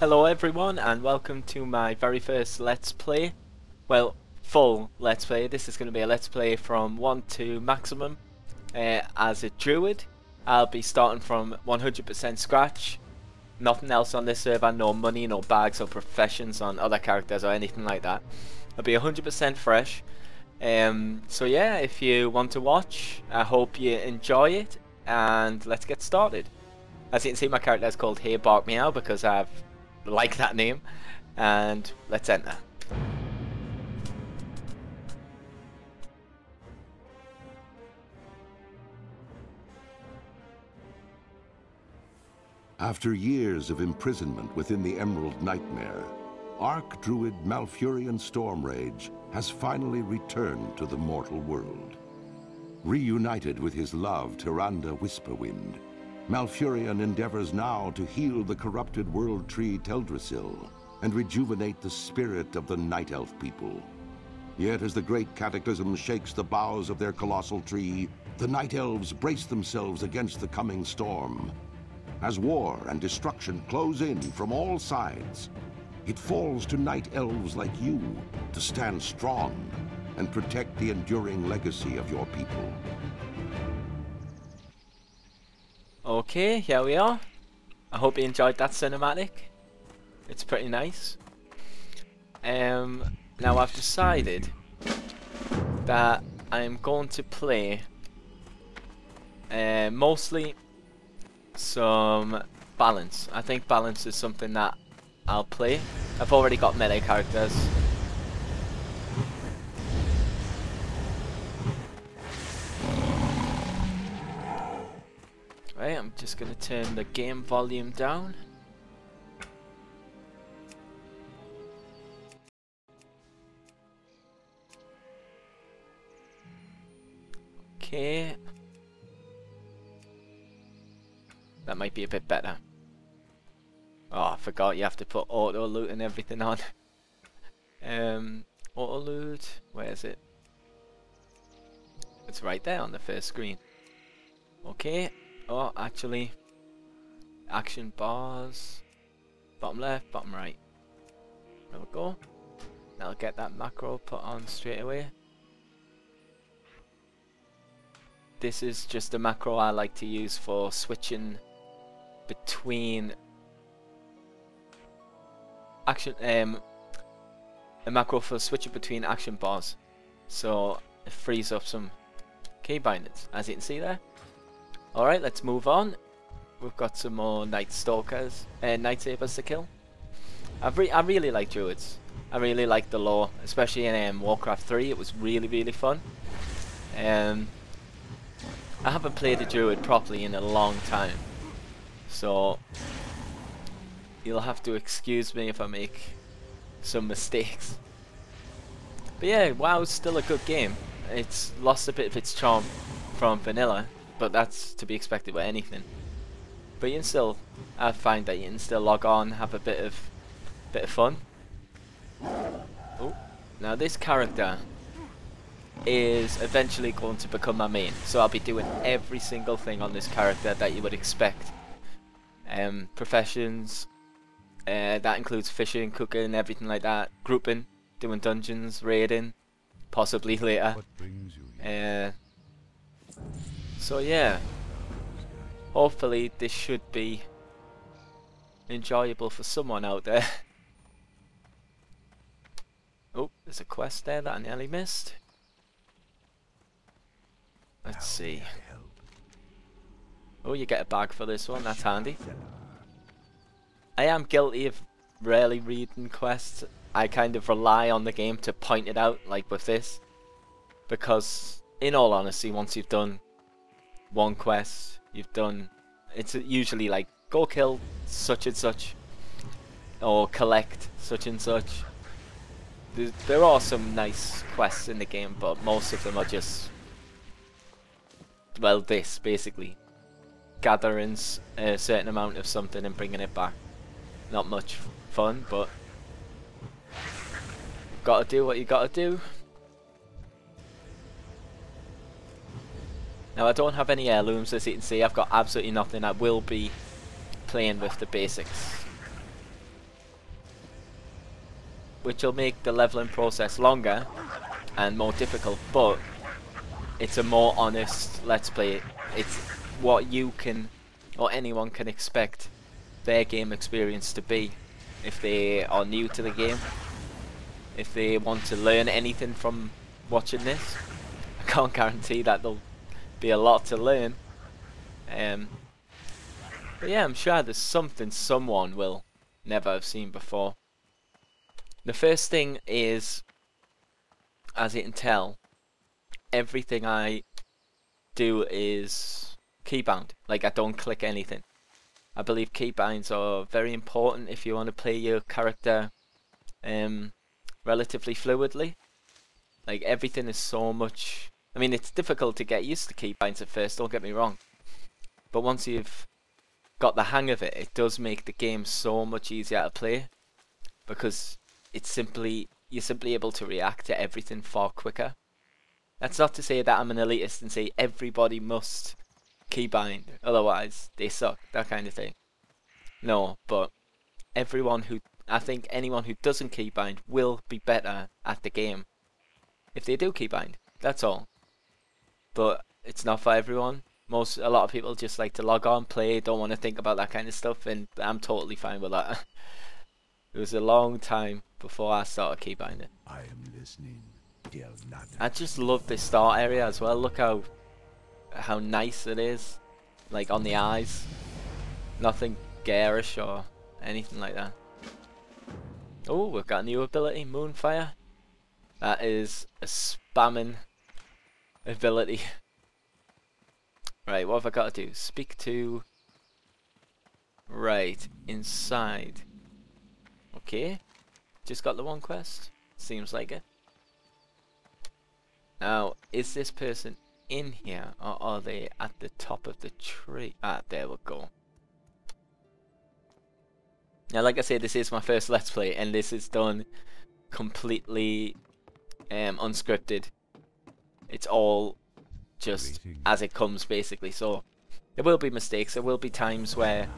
Hello everyone and welcome to my very first Let's Play. Well, full Let's Play. This is going to be a Let's Play from 1 to maximum. As a druid, I'll be starting from 100% scratch. Nothing else on this server, no money, no bags or professions on other characters or anything like that. I'll be 100% fresh. So yeah, if you want to watch, I hope you enjoy it and let's get started. As you can see, my character is called Hey Bark Meow because I've like that name, and let's enter. After years of imprisonment within the Emerald Nightmare, Archdruid Malfurion Stormrage has finally returned to the mortal world. Reunited with his love, Tyrande Whisperwind, Malfurion endeavors now to heal the corrupted world tree Teldrassil and rejuvenate the spirit of the Night Elf people. Yet as the great cataclysm shakes the boughs of their colossal tree, the Night Elves brace themselves against the coming storm. As war and destruction close in from all sides, it falls to Night Elves like you to stand strong and protect the enduring legacy of your people. Okay, here we are. I hope you enjoyed that cinematic. It's pretty nice. Now I've decided that I'm going to play mostly some balance. I think balance is something that I'll play. I've already got melee characters. Right, I'm just going to turn the game volume down. Okay. That might be a bit better. Oh, I forgot you have to put auto loot and everything on. Auto loot, where is it? It's right there on the first screen. Okay. Oh, actually, action bars, bottom left, bottom right. There we go. Now I'll get that macro put on straight away. This is just a macro I like to use for switching between action. A macro for switching between action bars, so it frees up some keybinders, as you can see there. Alright, let's move on. We've got some more Night Stalkers, Night Sabers to kill. I really like Druids. I really like the lore, especially in Warcraft 3. It was really fun. I haven't played a Druid properly in a long time, so you'll have to excuse me if I make some mistakes. But yeah, WoW's still a good game. It's lost a bit of its charm from vanilla, but that's to be expected with anything. But you can still, I find that you can still log on, have a bit of fun. Oh, now this character is eventually going to become my main, so I'll be doing every single thing on this character that you would expect. Professions, that includes fishing, cooking, everything like that. Grouping, doing dungeons, raiding, possibly later. What brings you here? So yeah, hopefully this should be enjoyable for someone out there. Oh, there's a quest there that I nearly missed. Let's see. Oh, you get a bag for this one, that's handy. I am guilty of rarely reading quests. I kind of rely on the game to point it out, like with this. Because, in all honesty, once you've done one quest, it's usually like, go kill such and such, or collect such and such. There are some nice quests in the game, but most of them are just, well, this, basically. Gathering a certain amount of something and bringing it back. Not much fun, but gotta do what you gotta do. Now I don't have any heirlooms, as you can see. I've got absolutely nothing. I will be playing with the basics. which will make the leveling process longer and more difficult, but it's a more honest Let's Play. It's what you can, or anyone can expect their game experience to be if they are new to the game. If they want to learn anything from watching this, I can't guarantee that there'll be a lot to learn. But yeah, I'm sure there's something someone will never have seen before. The first thing is, as you can tell, everything I do is keybound. Like, I don't click anything. I believe keybinds are very important if you want to play your character relatively fluidly. Like, everything is so much... I mean, it's difficult to get used to keybinds at first, don't get me wrong. But once you've got the hang of it, it does make the game so much easier to play. Because it's you're simply able to react to everything far quicker. That's not to say that I'm an elitist and say everybody must keybind, otherwise they suck, that kind of thing. No, but I think anyone who doesn't keybind will be better at the game if they do keybind, that's all. But it's not for everyone. A lot of people just like to log on, play, don't want to think about that kind of stuff, and I'm totally fine with that. It was a long time before I started keybinding. I am listening. I just love this start area as well. Look how nice it is, like on the eyes. Nothing garish or anything like that. Oh, we've got a new ability, Moonfire. That is a spamming ability. Right, what have I got to do? Speak to... Right, inside. Okay, just got the one quest. Seems like it. Now, is this person in here, or are they at the top of the tree? Ah, there we go. Now, like I said, this is my first Let's Play, and this is done completely unscripted. It's all just as it comes, basically. So, there will be mistakes. There will be times where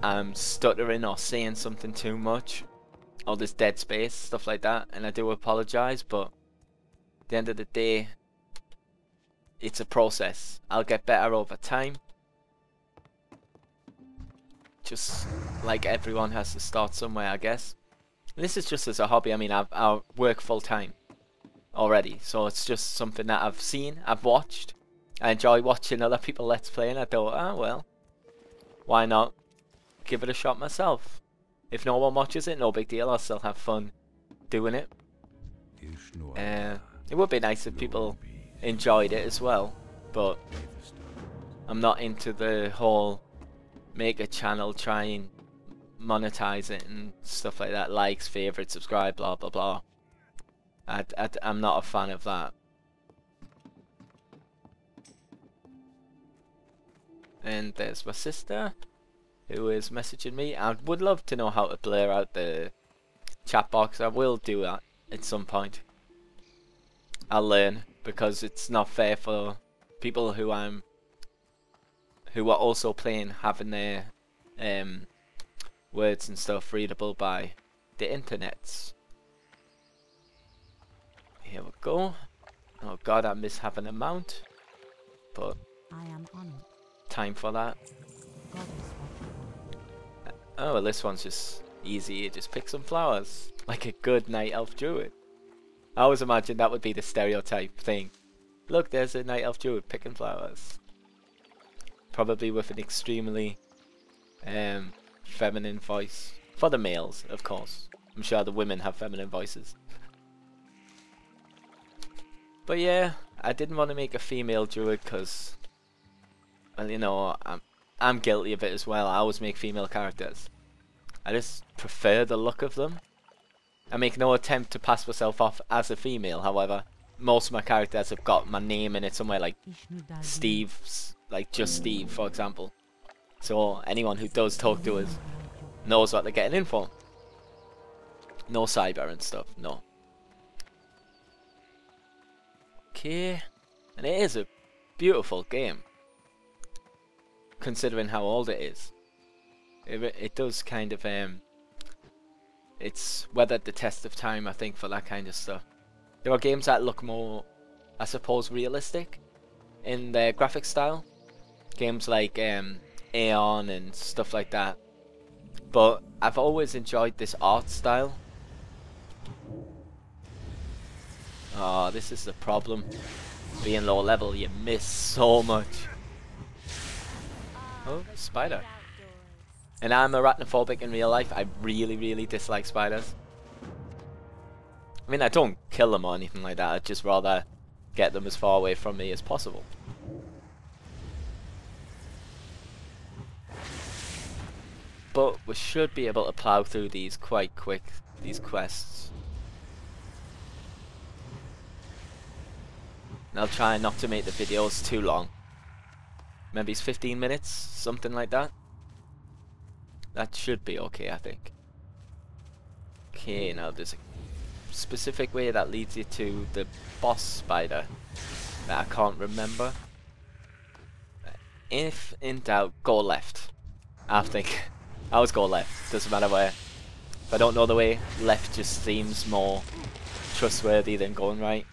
I'm stuttering or saying something too much, or there's dead space, stuff like that, and I do apologise, but at the end of the day, it's a process. I'll get better over time. Just like everyone has to start somewhere, I guess. And this is just as a hobby. I mean, I work full time already, so it's just something that I've seen, I've watched. I enjoy watching other people Let's Play, and I thought, ah, well, why not give it a shot myself? If no one watches it, no big deal. I'll still have fun doing it. It would be nice if people enjoyed it as well, but I'm not into the whole make a channel, try and monetize it and stuff like that. Likes, favorites, subscribe, blah blah blah. I'm not a fan of that. And there's my sister, who is messaging me. I would love to know how to blur out the chat box. I will do that at some point. I'll learn, because it's not fair for people who are also playing having their words and stuff readable by the internets. Here we go. Oh god, I miss having a mount, but I am on it. time for that. Oh, well, this one's just easy. You just pick some flowers like a good night elf druid. I always imagined that would be the stereotype thing. Look, there's a night elf druid picking flowers. Probably with an extremely feminine voice. For the males, of course. I'm sure the women have feminine voices. But yeah, I didn't want to make a female druid because, well, you know, I'm guilty of it as well. I always make female characters. I just prefer the look of them. I make no attempt to pass myself off as a female, however. Most of my characters have got my name in it somewhere, like Steve's, like just Steve, for example. So anyone who does talk to us knows what they're getting in for. No cyber and stuff, no. Okay, and it is a beautiful game, considering how old it is. It does kind of it's weathered the test of time, I think, for that kind of stuff. There are games that look more, I suppose, realistic in their graphic style. Games like Aeon and stuff like that. But I've always enjoyed this art style. Oh, this is the problem. Being low level, you miss so much. Oh, spider. And I'm arachnophobic in real life. I really, really dislike spiders. I mean, I don't kill them or anything like that. I'd just rather get them as far away from me as possible. But we should be able to plow through these quite quick, these quests. And I'll try not to make the videos too long. Maybe it's 15 minutes, something like that. That should be okay, I think. Okay, now there's a specific way that leads you to the boss spider that I can't remember. If in doubt, go left. I think I always go left, doesn't matter where. If I don't know the way, left just seems more trustworthy than going right.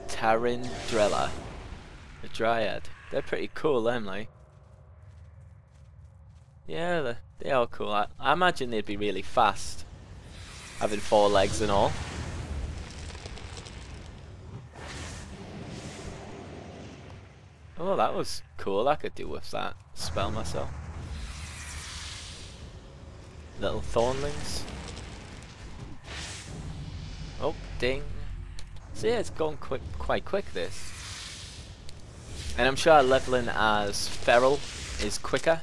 Tarindrella, the Dryad. They're pretty cool, them, like. Yeah, they are cool. I imagine they'd be really fast, having 4 legs and all. Oh, that was cool. I could do with that spell myself. Little thornlings. Oh, ding. So yeah, it's going quite quick, this. And I'm sure leveling as feral is quicker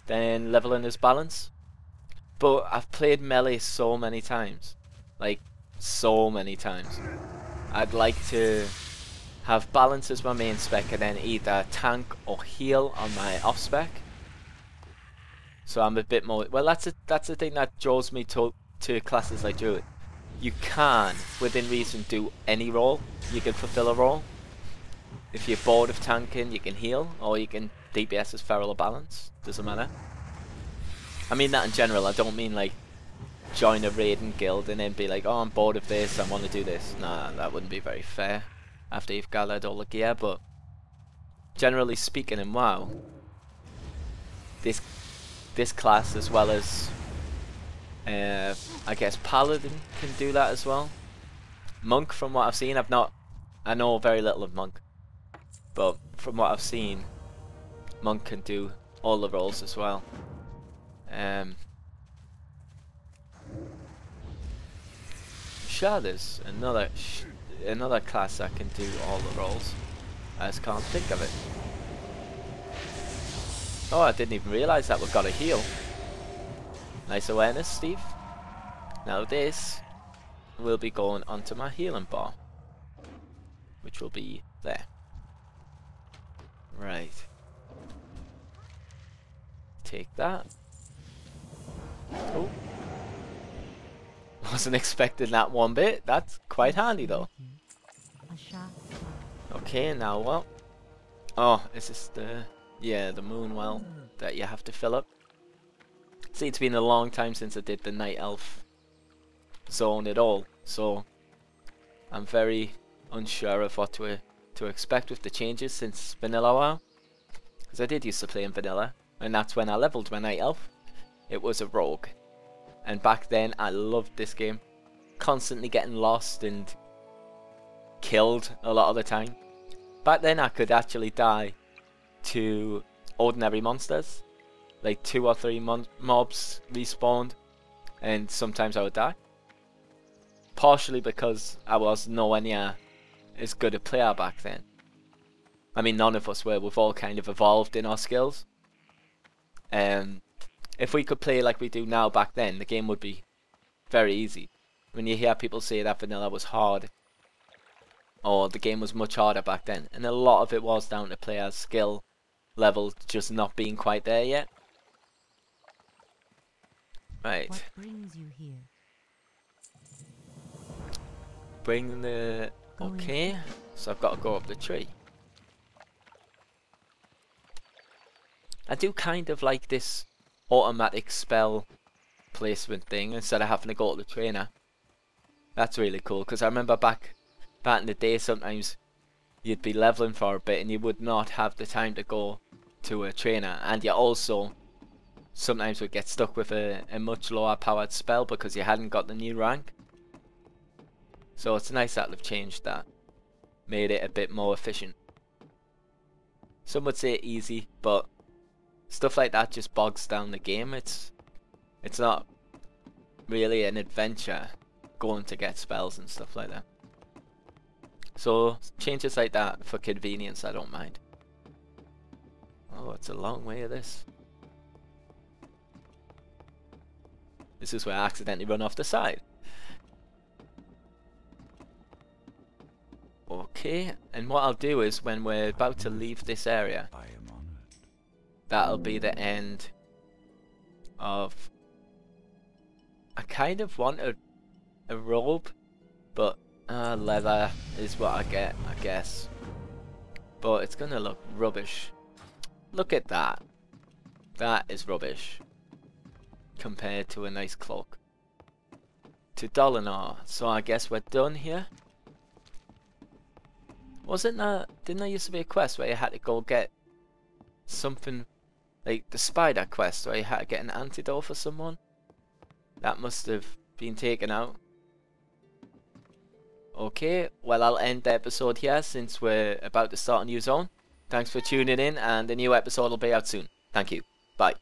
than leveling as balance. But I've played melee so many times. Like, so many times. I'd like to have balance as my main spec and then either tank or heal on my off spec. So I'm a bit more... Well, that's the thing that draws me to classes like Druid. You can, within reason, do any role. You can fulfill a role. If you're bored of tanking, you can heal, or you can DPS as feral or balance. Doesn't matter. I mean that in general. I don't mean like join a raiding guild and then be like, oh, I'm bored of this, I want to do this. Nah, that wouldn't be very fair after you've gathered all the gear. But generally speaking, in WoW, this class, as well as I guess Paladin, can do that as well. Monk, from what I've seen, I know very little of Monk, but from what I've seen, Monk can do all the roles as well. Sure, there's another class that can do all the roles. I just can't think of it. Oh, I didn't even realise that we've got a heal. Nice awareness, Steve. Now this will be going onto my healing bar, which will be there. Right. Take that. Oh. Wasn't expecting that one bit. That's quite handy though. Okay, now what? Oh, is this the... Yeah, the moon well that you have to fill up. See, it's been a long time since I did the Night Elf zone at all, so I'm very unsure of what to expect with the changes since Vanilla WoW. Because I did used to play in Vanilla, and that's when I leveled my Night Elf. It was a rogue. And back then, I loved this game. Constantly getting lost and killed a lot of the time. Back then, I could actually die to ordinary monsters. Like 2 or 3 mobs respawned, and sometimes I would die. Partially because I was nowhere near as good a player back then. I mean, none of us were. We've all kind of evolved in our skills. If we could play like we do now back then, the game would be very easy. When you hear people say that vanilla was hard, or the game was much harder back then, and a lot of it was down to players' skill level just not being quite there yet. Right. What brings you here? Bring the... Okay, so I've got to go up the tree. I do kind of like this automatic spell placement thing instead of having to go to the trainer. That's really cool, because I remember back in the day, sometimes you'd be leveling for a bit and you would not have the time to go to a trainer, and you also sometimes would get stuck with a much lower powered spell because you hadn't got the new rank. So it's nice that they've changed that, made it a bit more efficient. Some would say easy, but stuff like that just bogs down the game. It's not really an adventure going to get spells and stuff like that. So changes like that for convenience, I don't mind. Oh, it's a long way of this. This is where I accidentally run off the side. Okay, and what I'll do is when we're about to leave this area, that'll be the end of... I kind of want a robe, but leather is what I get, I guess. But it's gonna look rubbish. Look at that. That is rubbish compared to a nice cloak. To Dolinar. So I guess we're done here. Wasn't that... Didn't there used to be a quest where you had to go get something like the spider quest where you had to get an antidote for someone? That must have been taken out. Okay, well I'll end the episode here since we're about to start a new zone. Thanks for tuning in, and the new episode will be out soon. Thank you. Bye.